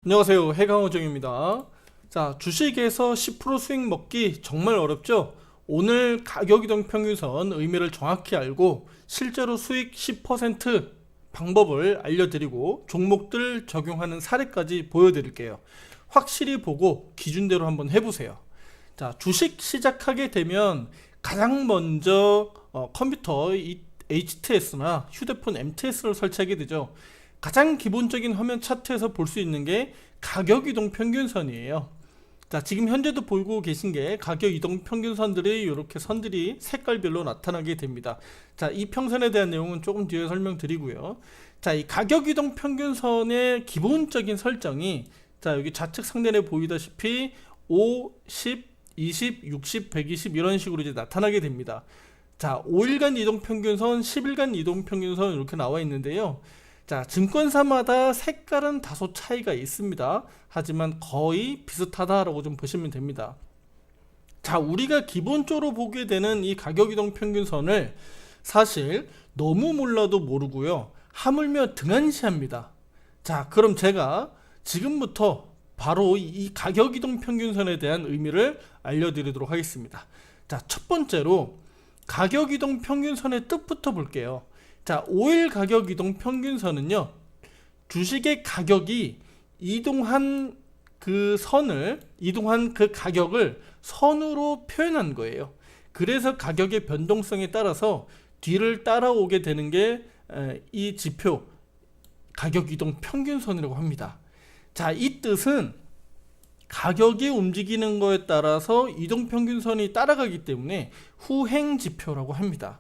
안녕하세요. 해강호정입니다. 자, 주식에서 10% 수익 먹기 정말 어렵죠? 오늘 가격 이동 평균선 의미를 정확히 알고 실제로 수익 10% 방법을 알려드리고 종목들 적용하는 사례까지 보여드릴게요. 확실히 보고 기준대로 한번 해보세요. 자, 주식 시작하게 되면 가장 먼저 컴퓨터 HTS나 휴대폰 MTS를 설치하게 되죠. 가장 기본적인 화면 차트에서 볼 수 있는 게 가격 이동 평균선이에요. 자, 지금 현재도 보고 계신 게 가격 이동 평균선들이 이렇게 선들이 색깔별로 나타나게 됩니다. 자, 이 평선에 대한 내용은 조금 뒤에 설명드리고요. 자, 이 가격 이동 평균선의 기본적인 설정이 자, 여기 좌측 상단에 보이다시피 5, 10, 20, 60, 120 이런 식으로 이제 나타나게 됩니다. 자, 5일간 이동 평균선, 10일간 이동 평균선 이렇게 나와 있는데요. 자, 증권사마다 색깔은 다소 차이가 있습니다. 하지만 거의 비슷하다라고 좀 보시면 됩니다. 자, 우리가 기본적으로 보게 되는 이 가격 이동 평균선을 사실 너무 몰라도 모르고요. 하물며 등한시합니다. 자, 그럼 제가 지금부터 바로 이 가격 이동 평균선에 대한 의미를 알려드리도록 하겠습니다. 자, 첫 번째로 가격 이동 평균선의 뜻부터 볼게요. 자, 5일 가격 이동 평균선은요, 주식의 가격이 이동한 이동한 그 가격을 선으로 표현한 거예요. 그래서 가격의 변동성에 따라서 뒤를 따라오게 되는 게 이 지표 가격 이동 평균선이라고 합니다. 자, 이 뜻은 가격이 움직이는 거에 따라서 이동 평균선이 따라가기 때문에 후행 지표라고 합니다.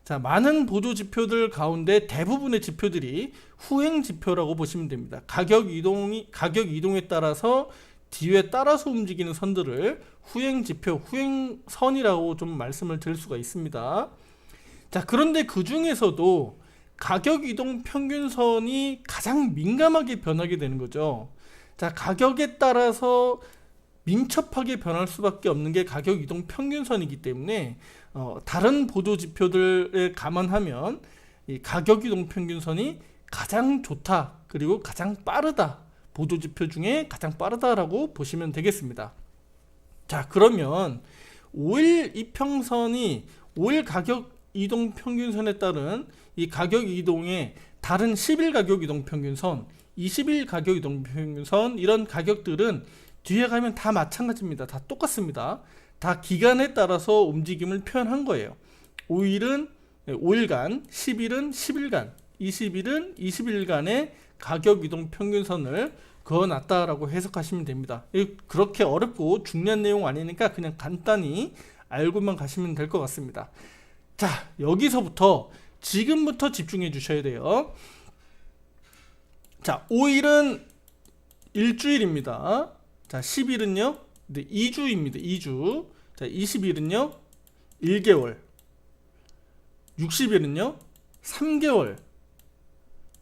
자, 많은 보조 지표들 가운데 대부분의 지표들이 후행 지표라고 보시면 됩니다. 가격 이동에 따라서 뒤에 따라서 움직이는 선들을 후행 지표, 후행선이라고 좀 말씀을 드릴 수가 있습니다. 자, 그런데 그 중에서도 가격 이동 평균선이 가장 민감하게 변하게 되는 거죠. 자, 가격에 따라서 민첩하게 변할 수밖에 없는 게 가격 이동 평균선이기 때문에 다른 보조 지표들을 감안하면 이 가격 이동 평균선이 가장 좋다, 그리고 가장 빠르다, 보조 지표 중에 가장 빠르다라고 보시면 되겠습니다. 자, 그러면 5일 이평선이 5일 가격 이동 평균선에 따른 이 가격 이동의 다른 10일 가격 이동 평균선, 20일 가격 이동 평균선, 이런 가격들은 뒤에 가면 다 마찬가지입니다. 다 똑같습니다. 다 기간에 따라서 움직임을 표현한 거예요. 5일은 5일간, 10일은 10일간, 20일은 20일간의 가격 이동 평균선을 그어놨다라고 해석하시면 됩니다. 그렇게 어렵고 중요한 내용 아니니까 그냥 간단히 알고만 가시면 될 것 같습니다. 자, 여기서부터 지금부터 집중해 주셔야 돼요. 자, 5일은 일주일입니다. 자, 10일은요 2주입니다. 2주. 자, 20일은요 1개월. 60일은요 3개월.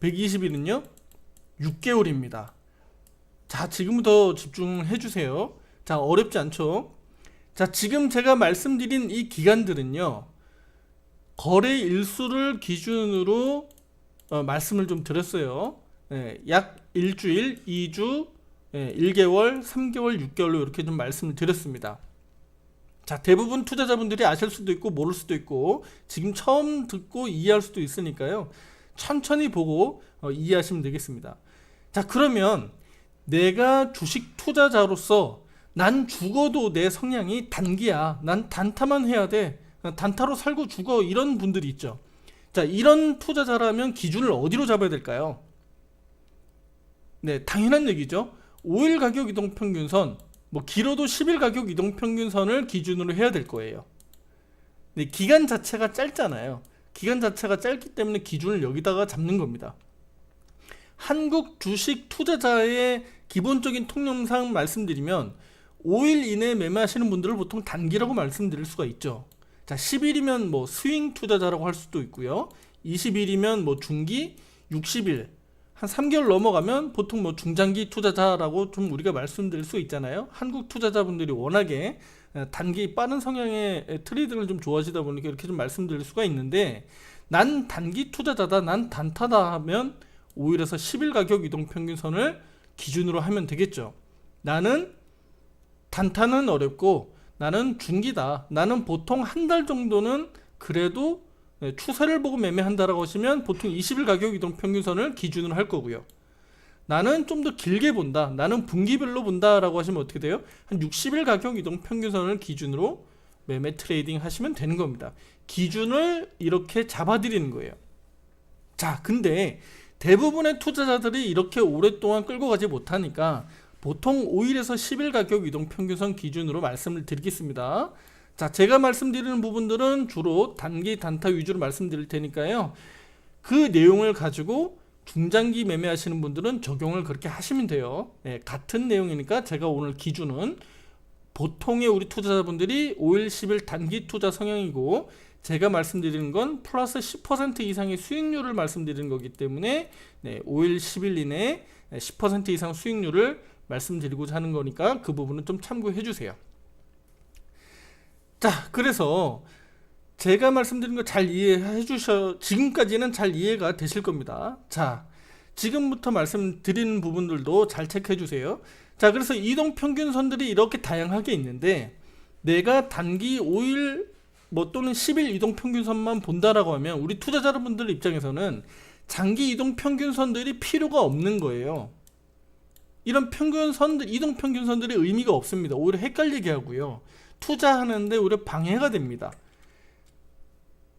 120일은요 6개월입니다. 자, 지금부터 집중해 주세요. 자, 어렵지 않죠? 자, 지금 제가 말씀드린 이 기간들은요, 거래 일수를 기준으로 말씀을 좀 드렸어요. 약 일주일, 2주, 1개월, 3개월, 6개월로 이렇게 좀 말씀을 드렸습니다. 자, 대부분 투자자분들이 아실 수도 있고 모를 수도 있고 지금 처음 듣고 이해할 수도 있으니까요, 천천히 보고 이해하시면 되겠습니다. 자, 그러면 내가 주식 투자자로서 난 죽어도 내 성향이 단기야, 난 단타만 해야 돼, 단타로 살고 죽어, 이런 분들이 있죠. 자, 이런 투자자라면 기준을 어디로 잡아야 될까요? 네, 당연한 얘기죠. 5일 가격 이동 평균선, 뭐 길어도 10일 가격 이동 평균선을 기준으로 해야 될 거예요. 네, 기간 자체가 짧잖아요. 기간 자체가 짧기 때문에 기준을 여기다가 잡는 겁니다. 한국 주식 투자자의 기본적인 통념상 말씀드리면 5일 이내에 매매하시는 분들을 보통 단기라고 말씀드릴 수가 있죠. 자, 10일이면 뭐 스윙 투자자라고 할 수도 있고요. 20일이면 뭐 중기, 60일, 한 3개월 넘어가면 보통 뭐 중장기 투자자라고 좀 우리가 말씀드릴 수 있잖아요. 한국 투자자분들이 워낙에 단기 빠른 성향의 트레이딩을 좀 좋아하시다 보니까 이렇게 좀 말씀드릴 수가 있는데, 난 단기 투자자다, 난 단타다 하면 5일에서 10일 가격 이동 평균선을 기준으로 하면 되겠죠. 나는 단타는 어렵고 나는 중기다. 나는 보통 한 달 정도는 그래도 추세를 보고 매매한다라고 하시면 보통 20일 가격 이동 평균선을 기준으로 할 거고요. 나는 좀 더 길게 본다. 나는 분기별로 본다라고 하시면 어떻게 돼요? 한 60일 가격 이동 평균선을 기준으로 매매 트레이딩 하시면 되는 겁니다. 기준을 이렇게 잡아드리는 거예요. 자, 근데 대부분의 투자자들이 이렇게 오랫동안 끌고 가지 못하니까 보통 5일에서 10일 가격 이동 평균선 기준으로 말씀을 드리겠습니다. 자, 제가 말씀드리는 부분들은 주로 단기 단타 위주로 말씀드릴 테니까요. 그 내용을 가지고 중장기 매매하시는 분들은 적용을 그렇게 하시면 돼요. 네, 같은 내용이니까 제가 오늘 기준은 보통의 우리 투자자분들이 5일, 10일 단기 투자 성향이고 제가 말씀드리는 건 플러스 10% 이상의 수익률을 말씀드리는 거기 때문에 5일, 10일 이내에 10% 이상 수익률을 말씀드리고자 하는 거니까 그 부분은 좀 참고해 주세요. 자, 그래서 제가 말씀드린 거 잘 이해해 주셔, 지금까지는 잘 이해가 되실 겁니다. 자, 지금부터 말씀드리는 부분들도 잘 체크해 주세요. 자, 그래서 이동평균선들이 이렇게 다양하게 있는데 내가 단기 5일 또는 10일 이동평균선만 본다라고 하면 우리 투자자분들 입장에서는 장기 이동평균선들이 필요가 없는 거예요. 이런 이동평균선들이 의미가 없습니다. 오히려 헷갈리게 하고요. 투자하는데 오히려 방해가 됩니다.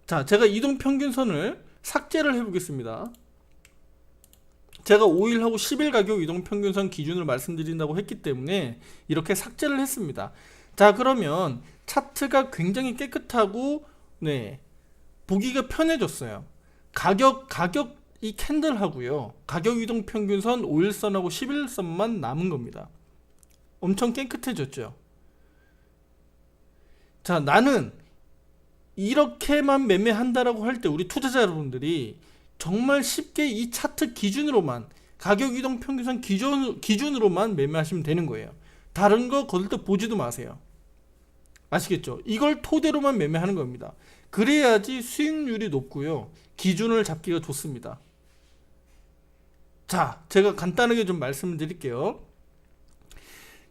자, 제가 이동평균선을 삭제를 해보겠습니다. 제가 5일하고 10일 가격 이동평균선 기준으로 말씀드린다고 했기 때문에 이렇게 삭제를 했습니다. 자, 그러면 차트가 굉장히 깨끗하고 보기가 편해졌어요. 가격 이 캔들하고요. 가격 이동평균선 5일선하고 11일선만 남은 겁니다. 엄청 깨끗해졌죠. 자, 나는 이렇게만 매매한다라고 할 때 우리 투자자 여러분들이 정말 쉽게 이 차트 기준으로만 가격 이동 평균선 기준으로만 매매하시면 되는 거예요. 다른 거 거들떠 보지도 마세요. 아시겠죠? 이걸 토대로만 매매하는 겁니다. 그래야지 수익률이 높고요. 기준을 잡기가 좋습니다. 자, 제가 간단하게 좀 말씀을 드릴게요.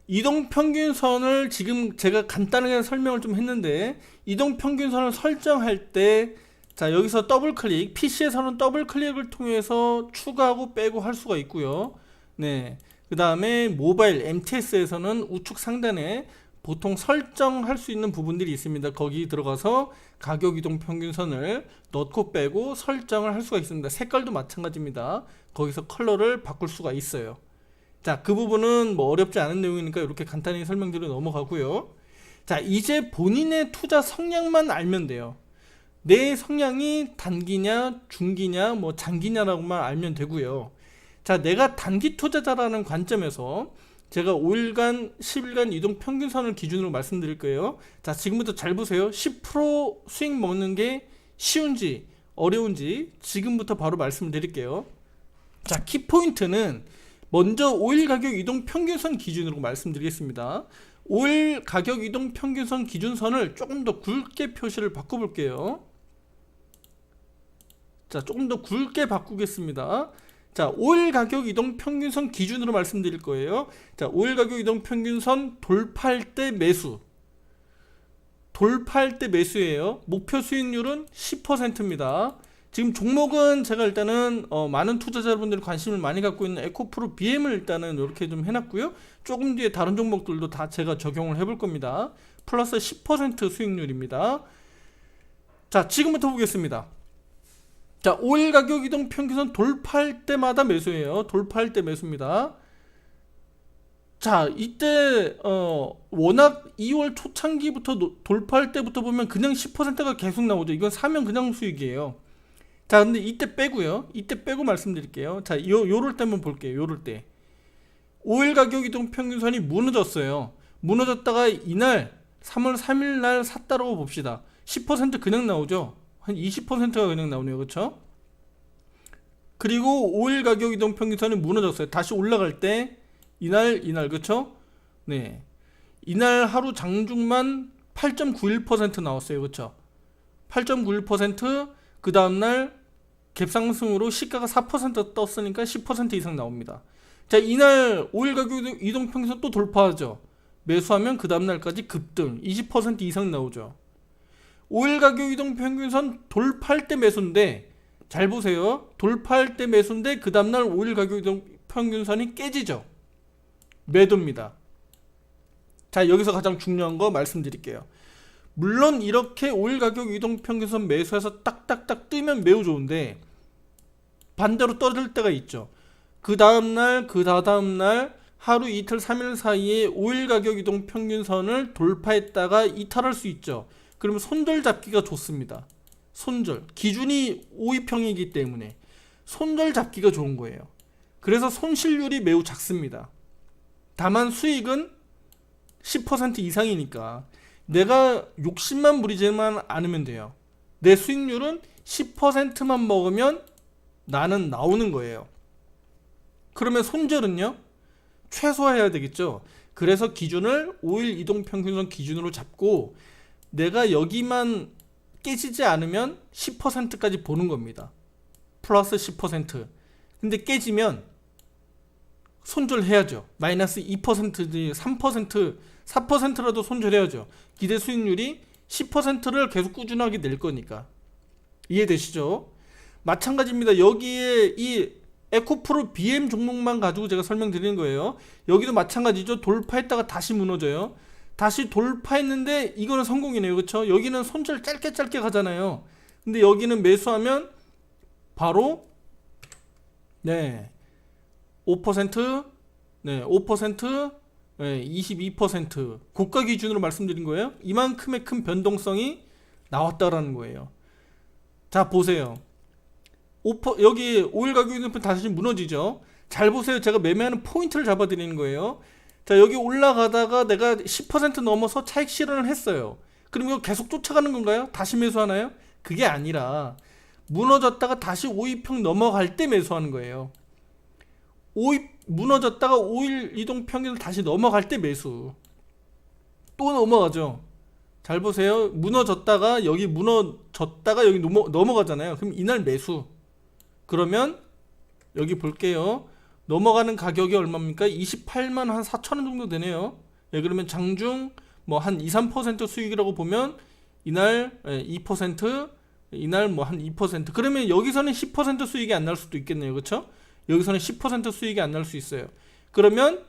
이동평균선을 지금 제가 간단하게 설명을 좀 했는데 이동평균선을 설정할 때 자, 여기서 더블클릭, PC에서는 더블클릭을 통해서 추가하고 빼고 할 수가 있고요. 그 다음에 모바일 MTS에서는 우측 상단에 보통 설정할 수 있는 부분들이 있습니다. 거기 들어가서 가격 이동 평균선을 넣고 빼고 설정을 할 수가 있습니다. 색깔도 마찬가지입니다. 거기서 컬러를 바꿀 수가 있어요. 자, 그 부분은 어렵지 않은 내용이니까 이렇게 간단히 설명드려 넘어가고요. 자, 이제 본인의 투자 성향만 알면 돼요. 내 성향이 단기냐, 중기냐, 장기냐라고만 알면 되고요. 자, 내가 단기 투자자라는 관점에서 제가 5일간, 10일간 이동 평균선을 기준으로 말씀드릴 거예요. 자, 지금부터 잘 보세요. 10% 수익 먹는 게 쉬운지 어려운지 지금부터 바로 말씀을 드릴게요. 자, 키포인트는 먼저 5일 가격 이동 평균선 기준으로 말씀드리겠습니다. 5일 가격 이동 평균선 기준선을 조금 더 굵게 표시를 바꿔볼게요. 자, 조금 더 굵게 바꾸겠습니다. 자, 5일 가격 이동 평균선 기준으로 말씀드릴 거예요. 자, 5일 가격 이동 평균선 돌파할 때 매수. 돌파할 때 매수예요. 목표 수익률은 10%입니다. 지금 종목은 제가 일단은 많은 투자자분들이 관심을 많이 갖고 있는 에코프로 BM을 일단은 이렇게 좀 해놨고요. 조금 뒤에 다른 종목들도 다 제가 적용을 해볼 겁니다. 플러스 10% 수익률입니다. 자, 지금부터 보겠습니다. 자, 5일 가격 이동 평균선 돌파할 때마다 매수예요. 돌파할 때 매수입니다. 자, 이때 워낙 2월 초창기부터 돌파할 때부터 보면 그냥 10%가 계속 나오죠. 이건 사면 그냥 수익이에요. 자, 근데 이때 빼고요. 이때 빼고 말씀드릴게요. 자, 요럴 때 한번 볼게요. 요럴 때 5일 가격 이동 평균선이 무너졌어요. 무너졌다가 이날 3월 3일 날 샀다라고 봅시다. 10% 그냥 나오죠. 한 20%가 그냥 나오네요. 그렇죠? 그리고 5일 가격 이동 평균선이 무너졌어요. 다시 올라갈 때 이날 그렇죠? 네. 이날 하루 장중만 8.91% 나왔어요. 그렇죠? 8.91% 그 다음날 갭상승으로 시가가 4% 떴으니까 10% 이상 나옵니다. 자, 이날 5일 가격 이동평균선 또 돌파하죠. 매수하면 그 다음날까지 급등 20% 이상 나오죠. 5일 가격 이동평균선 돌파할 때 매수인데, 잘 보세요. 돌파할 때 매수인데 그 다음날 5일 가격 이동평균선이 깨지죠. 매도입니다. 자, 여기서 가장 중요한 거 말씀드릴게요. 물론 이렇게 5일 가격 이동평균선 매수해서 딱딱딱 뜨면 매우 좋은데, 반대로 떨어질 때가 있죠. 그 다음날, 그 다다음날 하루 이틀 3일 사이에 5일 가격 이동평균선을 돌파했다가 이탈할 수 있죠. 그러면 손절 잡기가 좋습니다. 손절, 기준이 5위평이기 때문에 손절 잡기가 좋은 거예요. 그래서 손실률이 매우 작습니다. 다만 수익은 10% 이상이니까 내가 욕심만 부리지만 않으면 돼요. 내 수익률은 10%만 먹으면 나는 나오는 거예요. 그러면 손절은요? 최소화해야 되겠죠. 그래서 기준을 5일 이동평균선 기준으로 잡고 내가 여기만 깨지지 않으면 10%까지 보는 겁니다. 플러스 10%. 근데 깨지면 손절해야죠. 마이너스 2%지 3%, 4%라도 손절해야죠. 기대 수익률이 10%를 계속 꾸준하게 낼 거니까. 이해되시죠? 마찬가지입니다. 여기에 이 에코프로 BM 종목만 가지고 제가 설명드리는 거예요. 여기도 마찬가지죠. 돌파했다가 다시 무너져요. 다시 돌파했는데 이거는 성공이네요. 그렇죠? 여기는 손절 짧게 가잖아요. 근데 여기는 매수하면 바로 5%, 5%, 22% 고가 기준으로 말씀드린 거예요. 이만큼의 큰 변동성이 나왔다라는 거예요. 자, 보세요. 여기 5일 가격이 다시 무너지죠. 잘 보세요. 제가 매매하는 포인트를 잡아드리는 거예요. 자, 여기 올라가다가 내가 10% 넘어서 차익 실현을 했어요. 그럼 이거 계속 쫓아가는 건가요? 다시 매수하나요? 그게 아니라 무너졌다가 다시 5위평 넘어갈 때 매수하는 거예요. 무너졌다가 5일 이동 평균을 다시 넘어갈 때 매수. 또 넘어가죠. 잘 보세요. 무너졌다가 여기 넘어가잖아요. 그럼 이날 매수. 그러면 여기 볼게요. 넘어가는 가격이 얼마입니까? 28만 한 4천원 정도 되네요. 그러면 장중 뭐 한 2, 3% 수익이라고 보면 이날 2%, 이날 뭐 한 2%. 그러면 여기서는 10% 수익이 안 날 수도 있겠네요. 그렇죠? 여기서는 10% 수익이 안 날 수 있어요. 그러면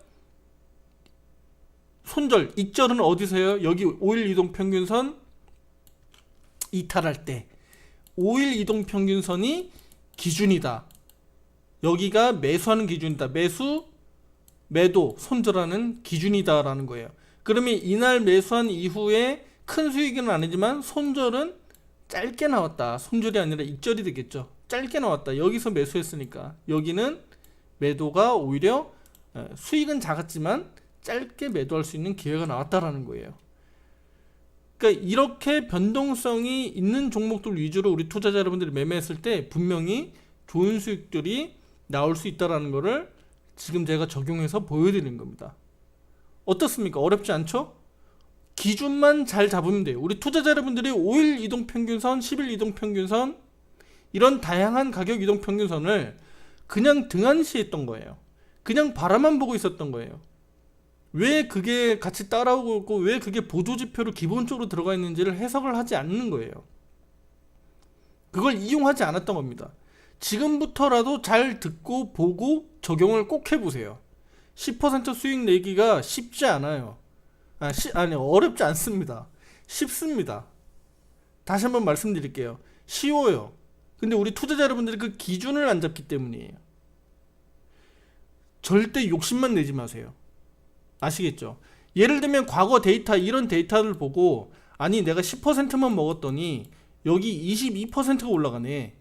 손절, 익절은 어디서요? 여기 5일 이동평균선 이탈할 때 5일 이동평균선이 기준이다. 여기가 매수하는 기준이다. 매도, 손절하는 기준이다라는 거예요. 그러면 이날 매수한 이후에 큰 수익은 아니지만 손절은 짧게 나왔다. 손절이 아니라 익절이 되겠죠. 짧게 나왔다. 여기서 매수했으니까 여기는 매도가 오히려 수익은 작았지만 짧게 매도할 수 있는 기회가 나왔다라는 거예요. 그러니까 이렇게 변동성이 있는 종목들 위주로 우리 투자자 여러분들이 매매했을 때 분명히 좋은 수익들이 나올 수 있다는 거를 지금 제가 적용해서 보여드리는 겁니다. 어떻습니까? 어렵지 않죠? 기준만 잘 잡으면 돼요. 우리 투자자 여러분들이 5일 이동평균선, 10일 이동평균선 이런 다양한 가격 이동평균선을 그냥 등한시했던 거예요. 그냥 바라만 보고 있었던 거예요. 왜 그게 같이 따라오고 있고 왜 그게 보조지표로 기본적으로 들어가 있는지를 해석을 하지 않는 거예요. 그걸 이용하지 않았던 겁니다. 지금부터라도 잘 듣고 보고 적용을 꼭 해보세요. 10% 수익 내기가 쉽지 않아요. 어렵지 않습니다. 쉽습니다. 다시 한번 말씀드릴게요. 쉬워요. 근데 우리 투자자 여러분들이 그 기준을 안 잡기 때문이에요. 절대 욕심만 내지 마세요. 아시겠죠? 예를 들면 과거 데이터, 이런 데이터를 보고 아니 내가 10%만 먹었더니 여기 22%가 올라가네.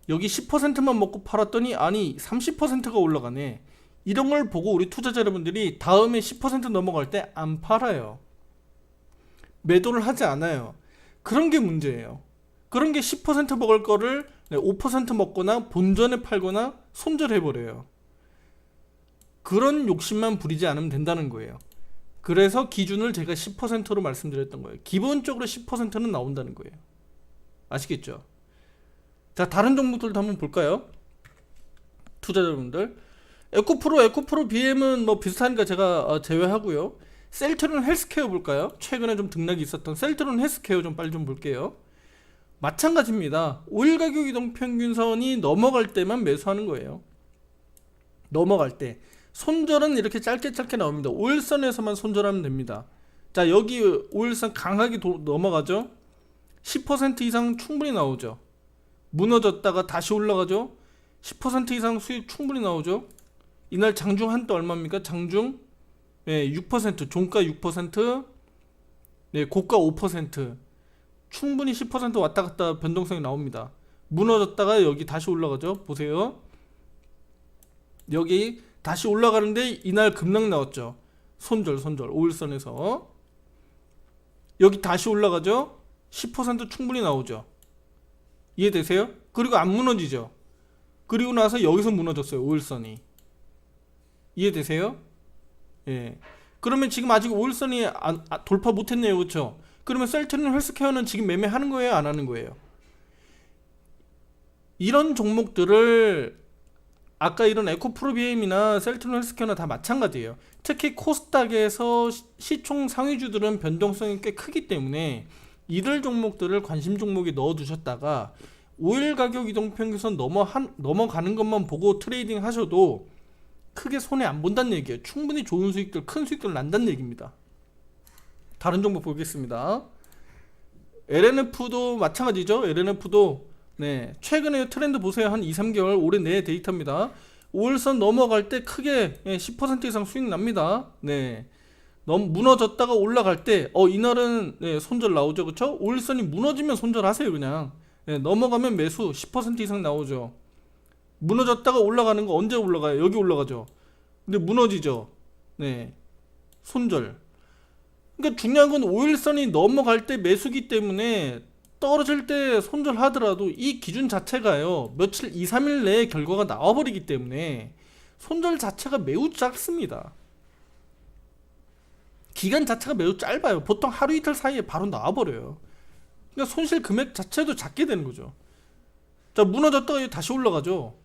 여기 10%만 먹고 팔았더니 아니 30%가 올라가네. 이런 걸 보고 우리 투자자 여러분들이 다음에 10% 넘어갈 때 안 팔아요. 매도를 하지 않아요. 그런 게 문제예요. 그런 게 10% 먹을 거를 5% 먹거나 본전에 팔거나 손절해버려요. 그런 욕심만 부리지 않으면 된다는 거예요. 그래서 기준을 제가 10%로 말씀드렸던 거예요. 기본적으로 10%는 나온다는 거예요. 아시겠죠? 자, 다른 종목들도 한번 볼까요? 투자자 여러분들. 에코프로 BM은 뭐 비슷하니까 제가 제외하고요. 셀트리온 헬스케어 볼까요? 최근에 좀 등락이 있었던 셀트리온 헬스케어 좀 빨리 좀 볼게요. 마찬가지입니다. 오일 가격 이동 평균선이 넘어갈 때만 매수하는 거예요. 넘어갈 때. 손절은 이렇게 짧게 나옵니다. 오일선에서만 손절하면 됩니다. 자, 여기 오일선 강하게 넘어가죠. 10% 이상 충분히 나오죠. 무너졌다가 다시 올라가죠. 10% 이상 수익 충분히 나오죠. 이날 장중 한때 얼마입니까? 장중 6%, 종가 6%, 고가 5%, 충분히 10% 왔다 갔다 변동성이 나옵니다. 무너졌다가 여기 다시 올라가죠. 보세요. 여기 다시 올라가는데 이날 급락 나왔죠. 손절 오일선에서 여기 다시 올라가죠. 10% 충분히 나오죠. 이해되세요? 그리고 안 무너지죠. 그리고 나서 여기서 무너졌어요. 오일선이. 이해되세요? 예. 그러면 지금 아직 오일선이 돌파 못했네요. 그렇죠? 그러면 셀트리온 헬스케어는 지금 매매하는 거예요? 안 하는 거예요? 이런 종목들을 아까 이런 에코프로비엠이나 셀트리온 헬스케어나 다 마찬가지예요. 특히 코스닥에서 시총 상위주들은 변동성이 꽤 크기 때문에 이들 종목들을 관심 종목에 넣어 두셨다가 오일 가격 이동평균선 넘어가는 것만 보고 트레이딩 하셔도 크게 손해 안 본다는 얘기예요. 충분히 좋은 수익들, 큰 수익들 난다는 얘기입니다. 다른 종목 보겠습니다. LNF도 마찬가지죠. LNF도 최근에 트렌드 보세요. 한 2, 3개월 올해 내 데이터입니다. 5일선 넘어갈 때 크게 10% 이상 수익 납니다. 너무 무너졌다가 올라갈 때 이날은 손절 나오죠. 그쵸? 5일선이 무너지면 손절하세요. 그냥 넘어가면 매수 10% 이상 나오죠. 무너졌다가 올라가는 거 언제 올라가요? 여기 올라가죠. 근데 무너지죠. 손절. 그러니까 중요한 건 5일선이 넘어갈 때 매수기 때문에 떨어질 때 손절하더라도 이 기준 자체가요 며칠 2, 3일 내에 결과가 나와버리기 때문에 손절 자체가 매우 작습니다. 기간 자체가 매우 짧아요. 보통 하루 이틀 사이에 바로 나와버려요. 그러니까 손실 금액 자체도 작게 되는 거죠. 자, 무너졌다가 다시 올라가죠.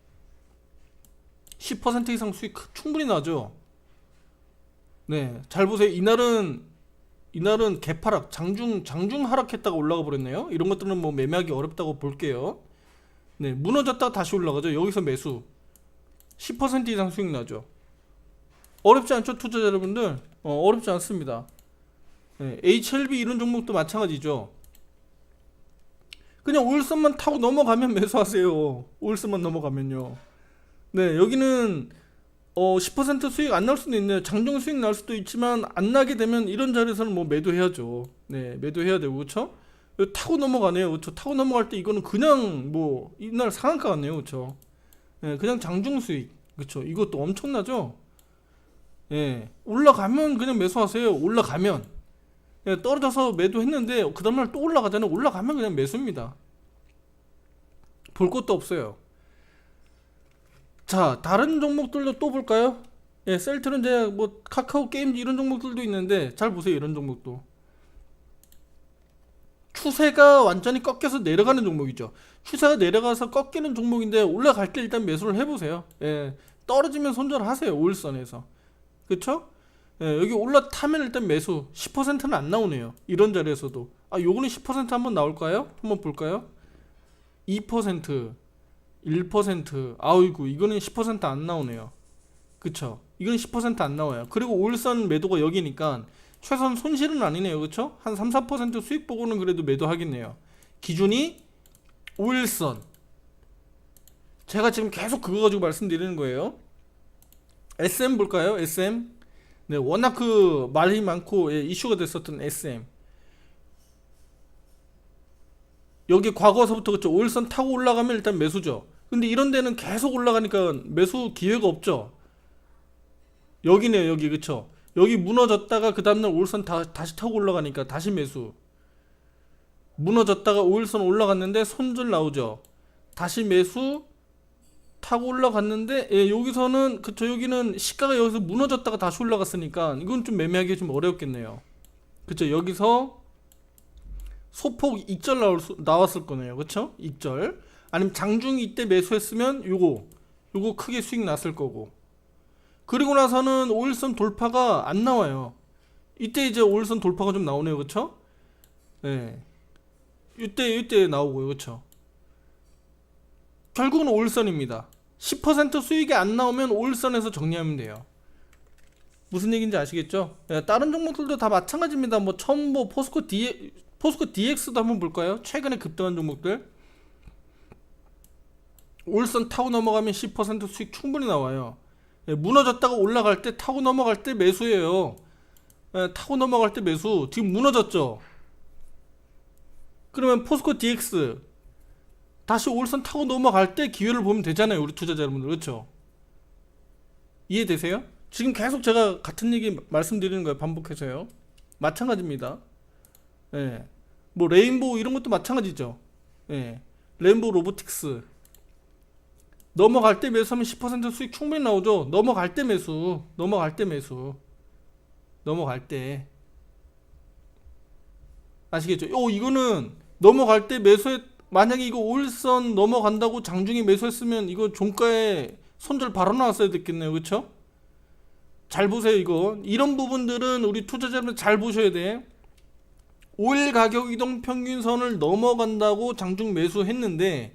10% 이상 수익 충분히 나죠. 잘 보세요. 이날은 개파락, 장중 하락했다가 올라가 버렸네요. 이런 것들은 뭐 매매하기 어렵다고 볼게요. 무너졌다가 다시 올라가죠. 여기서 매수 10% 이상 수익 나죠. 어렵지 않죠, 투자자 여러분들? 어렵지 않습니다. HLB 이런 종목도 마찬가지죠. 그냥 오일선만 타고 넘어가면 매수하세요. 오일선만 넘어가면요. 여기는 10% 수익 안 날 수도 있네요. 장중 수익 날 수도 있지만 안 나게 되면 이런 자리에서는 뭐 매도해야죠. 매도해야 되고, 그렇죠? 타고 넘어가네요. 그렇죠? 타고 넘어갈 때 이거는 그냥 뭐 이날 상한가 같네요. 그렇죠? 그냥 장중 수익. 그렇죠? 이것도 엄청나죠? 올라가면 그냥 매수하세요. 올라가면. 떨어져서 매도했는데 그 다음날 또 올라가잖아요. 올라가면 그냥 매수입니다. 볼 것도 없어요. 자, 다른 종목들도 또 볼까요? 셀트는 이제 뭐 카카오 게임즈 이런 종목들도 있는데 잘 보세요. 이런 종목도 추세가 완전히 꺾여서 내려가는 종목이죠. 추세가 내려가서 꺾이는 종목인데 올라갈 때 일단 매수를 해보세요. 떨어지면 손절하세요. 5일선에서. 그쵸? 여기 올라타면 일단 매수 10%는 안 나오네요. 이런 자리에서도 요거는 10% 한번 나올까요? 한번 볼까요? 2%, 1%, 아이고 이거는 10% 안 나오네요. 그쵸? 이건 10% 안 나와요. 그리고 5일선 매도가 여기니까 최소한 손실은 아니네요. 그쵸? 한 3, 4% 수익 보고는 그래도 매도하겠네요. 기준이 5일선. 제가 지금 계속 그거 가지고 말씀드리는 거예요. SM 볼까요? SM. 워낙 그 말이 많고 이슈가 됐었던 SM. 여기 과거서부터 그쵸? 5일선 타고 올라가면 일단 매수죠. 근데 이런 데는 계속 올라가니까 매수 기회가 없죠. 여기네요. 여기 그쵸? 여기 무너졌다가 그 다음날 5일선 다시 타고 올라가니까 다시 매수. 무너졌다가 5일선 올라갔는데 손절 나오죠. 다시 매수 타고 올라갔는데 여기서는 그쵸? 여기는 시가가 여기서 무너졌다가 다시 올라갔으니까 이건 좀 매매하기 좀 어렵겠네요. 그쵸? 여기서 소폭 익절 나왔을 거네요. 그쵸? 익절. 아니면 장중 이때 매수했으면 요거 크게 수익 났을 거고. 그리고 나서는 5일선 돌파가 안 나와요. 이때 이제 5일선 돌파가 좀 나오네요. 그쵸? 네. 이때 나오고요. 그쵸? 결국은 5일선입니다. 10% 수익이 안 나오면 5일선에서 정리하면 돼요. 무슨 얘기인지 아시겠죠? 예, 다른 종목들도 다 마찬가지입니다. 뭐 처음 포스코 DX도 한번 볼까요? 최근에 급등한 종목들. 5일선 타고 넘어가면 10% 수익 충분히 나와요. 예, 무너졌다가 올라갈 때 타고 넘어갈 때 매수예요. 예, 타고 넘어갈 때 매수. 지금 무너졌죠? 그러면 포스코 DX 다시 5일선 타고 넘어갈 때 기회를 보면 되잖아요. 우리 투자자 여러분들. 그렇죠? 이해되세요? 지금 계속 제가 같은 얘기 말씀드리는 거예요. 반복해서요. 마찬가지입니다. 예. 뭐 레인보우 이런 것도 마찬가지죠. 예. 레인보우 로보틱스 넘어갈 때 매수하면 10% 수익 충분히 나오죠. 넘어갈 때 매수. 넘어갈 때 아시겠죠? 이거는 넘어갈 때 매수해. 만약에 이거 5일선 넘어간다고 장중에 매수했으면 이거 종가에 손절 바로 나왔어야 됐겠네요. 그쵸? 잘 보세요. 이거 이런 부분들은 우리 투자자분들 잘 보셔야 돼. 5일 가격 이동 평균선을 넘어간다고 장중 매수했는데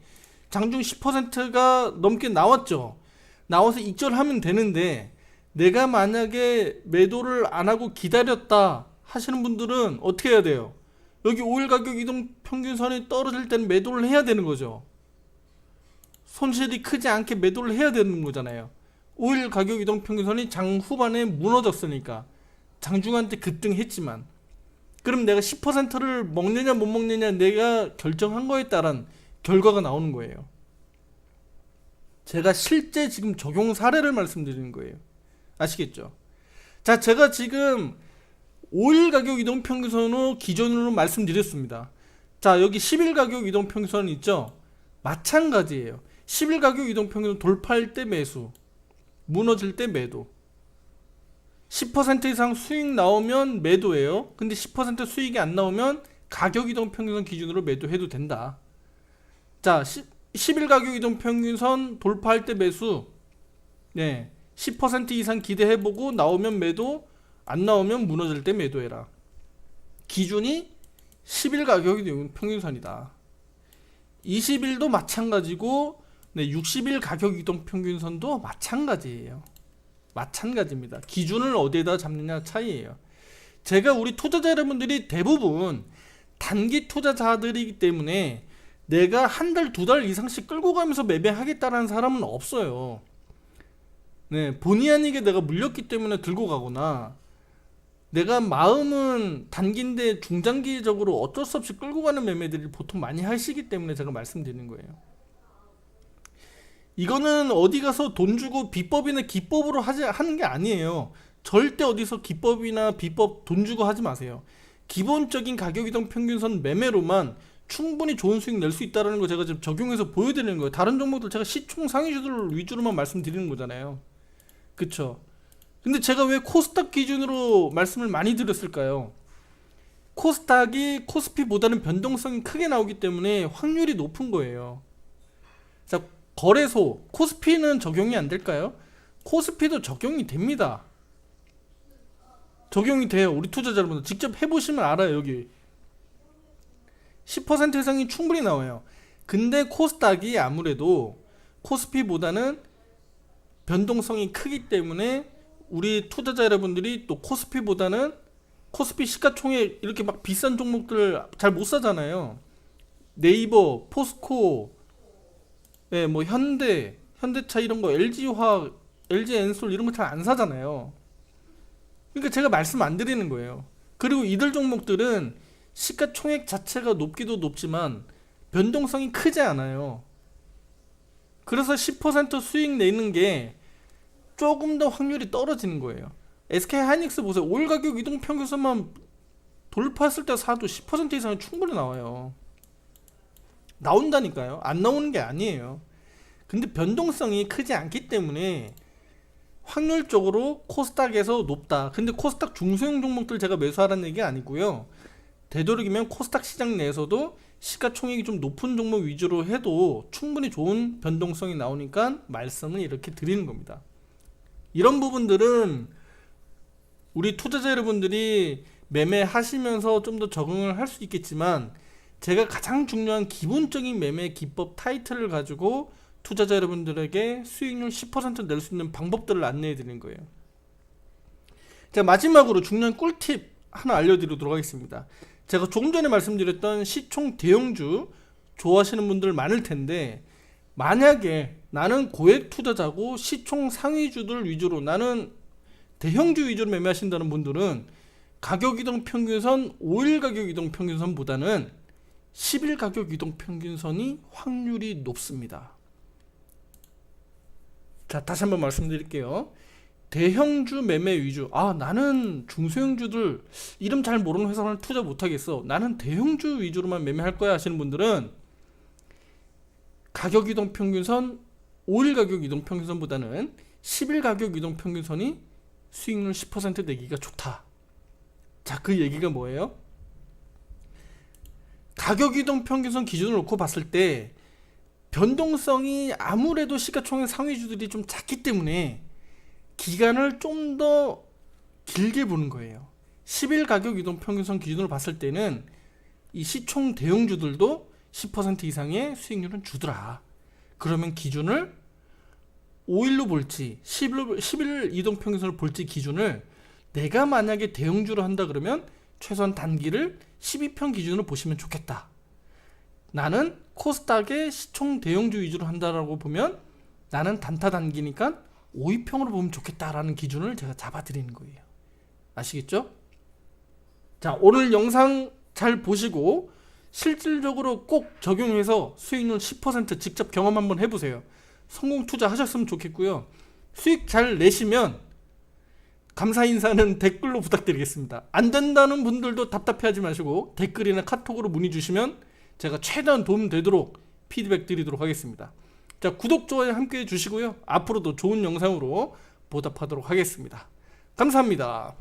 장중 10%가 넘게 나왔죠. 나와서 익절하면 되는데 내가 만약에 매도를 안 하고 기다렸다 하시는 분들은 어떻게 해야 돼요? 여기 5일 가격 이동 평균선이 떨어질 때는 매도를 해야 되는 거죠. 손실이 크지 않게 매도를 해야 되는 거잖아요. 5일 가격 이동 평균선이 장 후반에 무너졌으니까 장중한테 급등했지만 그럼 내가 10%를 먹느냐 못 먹느냐 내가 결정한 거에 따른 결과가 나오는 거예요. 제가 실제 지금 적용 사례를 말씀드리는 거예요. 아시겠죠? 자, 제가 지금 5일 가격 이동 평균선으로 기존으로 말씀드렸습니다. 자, 여기 10일 가격 이동 평균선 있죠? 마찬가지예요. 10일 가격 이동 평균선 돌파할 때 매수, 무너질 때 매도. 10% 이상 수익 나오면 매도예요. 근데 10% 수익이 안 나오면 가격 이동 평균선 기준으로 매도해도 된다. 자, 10일 가격 이동 평균선 돌파할 때 매수. 네. 10% 이상 기대해보고 나오면 매도, 안 나오면 무너질 때 매도해라. 기준이 10일 가격 이동 평균선이다. 20일도 마찬가지고, 네, 60일 가격 이동 평균선도 마찬가지예요. 마찬가지입니다. 기준을 어디에다 잡느냐 차이예요. 제가 우리 투자자 여러분들이 대부분 단기 투자자들이기 때문에 내가 한 달, 두 달 이상씩 끌고 가면서 매매하겠다라는 사람은 없어요. 네, 본의 아니게 내가 물렸기 때문에 들고 가거나 내가 마음은 단기인데 중장기적으로 어쩔 수 없이 끌고 가는 매매들이 보통 많이 하시기 때문에 제가 말씀드리는 거예요. 이거는 어디 가서 돈 주고 비법이나 기법으로 하는 게 아니에요. 절대 어디서 기법이나 비법 돈 주고 하지 마세요. 기본적인 가격 이동 평균선 매매로만 충분히 좋은 수익 낼 수 있다는 거 제가 지금 적용해서 보여드리는 거예요. 다른 종목들 제가 시총 상위주들 위주로만 말씀드리는 거잖아요. 그쵸? 근데 제가 왜 코스닥 기준으로 말씀을 많이 드렸을까요? 코스닥이 코스피보다는 변동성이 크게 나오기 때문에 확률이 높은 거예요. 자, 거래소, 코스피는 적용이 안 될까요? 코스피도 적용이 됩니다. 적용이 돼요. 우리 투자자 여러분들 직접 해보시면 알아요. 여기 10% 이상이 충분히 나와요. 근데 코스닥이 아무래도 코스피보다는 변동성이 크기 때문에 우리 투자자 여러분들이 또 코스피보다는 코스피 시가총액 이렇게 막 비싼 종목들 잘 못 사잖아요. 네이버, 포스코, 예, 뭐 현대차 이런 거, LG화학, LG엔솔 이런 거 잘 안 사잖아요. 그러니까 제가 말씀 안 드리는 거예요. 그리고 이들 종목들은 시가총액 자체가 높기도 높지만 변동성이 크지 않아요. 그래서 10% 수익 내는 게 조금 더 확률이 떨어지는 거예요. SK하이닉스 보세요. 올 가격 이동 평균선만 돌파했을 때 사도 10% 이상은 충분히 나와요. 나온다니까요. 안 나오는 게 아니에요. 근데 변동성이 크지 않기 때문에 확률적으로 코스닥에서 높다. 근데 코스닥 중소형 종목들 제가 매수하라는 얘기 아니고요. 되도록이면 코스닥 시장 내에서도 시가총액이 좀 높은 종목 위주로 해도 충분히 좋은 변동성이 나오니까 말씀을 이렇게 드리는 겁니다. 이런 부분들은 우리 투자자 여러분들이 매매하시면서 좀 더 적응을 할 수 있겠지만, 제가 가장 중요한 기본적인 매매 기법 타이틀을 가지고 투자자 여러분들에게 수익률 10% 낼 수 있는 방법들을 안내해 드리는 거예요. 자, 마지막으로 중요한 꿀팁 하나 알려드리도록 하겠습니다. 제가 조금 전에 말씀드렸던 시총 대형주 좋아하시는 분들 많을 텐데, 만약에 나는 고액 투자자고 시총 상위주들 위주로, 나는 대형주 위주로 매매하신다는 분들은 가격 이동 평균선 5일 가격 이동 평균선보다는 10일 가격 이동 평균선이 확률이 높습니다. 자, 다시 한번 말씀드릴게요. 대형주 매매 위주, 나는 중소형주들 이름 잘 모르는 회사는 투자 못하겠어, 나는 대형주 위주로만 매매할 거야 하시는 분들은 가격 이동 평균선 5일 가격 이동 평균선보다는 10일 가격 이동 평균선이 수익률 10% 내기가 좋다. 자, 그 얘기가 뭐예요? 가격 이동 평균선 기준을 놓고 봤을 때 변동성이 아무래도 시가총액 상위주들이 좀 작기 때문에 기간을 좀 더 길게 보는 거예요. 10일 가격 이동 평균선 기준으로 봤을 때는 이 시총 대형주들도 10% 이상의 수익률은 주더라. 그러면 기준을 5일로 볼지 10일 이동 평균선을 볼지 기준을 내가 만약에 대형주로 한다 그러면 최소한 단기를 12평 기준으로 보시면 좋겠다. 나는 코스닥의 시총 대형주 위주로 한다라고 보면 나는 단타 단기니까 5위평으로 보면 좋겠다라는 기준을 제가 잡아드리는 거예요. 아시겠죠? 자, 오늘 영상 잘 보시고 실질적으로 꼭 적용해서 수익률 10% 직접 경험 한번 해보세요. 성공 투자하셨으면 좋겠고요. 수익 잘 내시면 감사 인사는 댓글로 부탁드리겠습니다. 안 된다는 분들도 답답해하지 마시고 댓글이나 카톡으로 문의 주시면 제가 최대한 도움 되도록 피드백 드리도록 하겠습니다. 자, 구독, 좋아요 함께 해주시고요. 앞으로도 좋은 영상으로 보답하도록 하겠습니다. 감사합니다.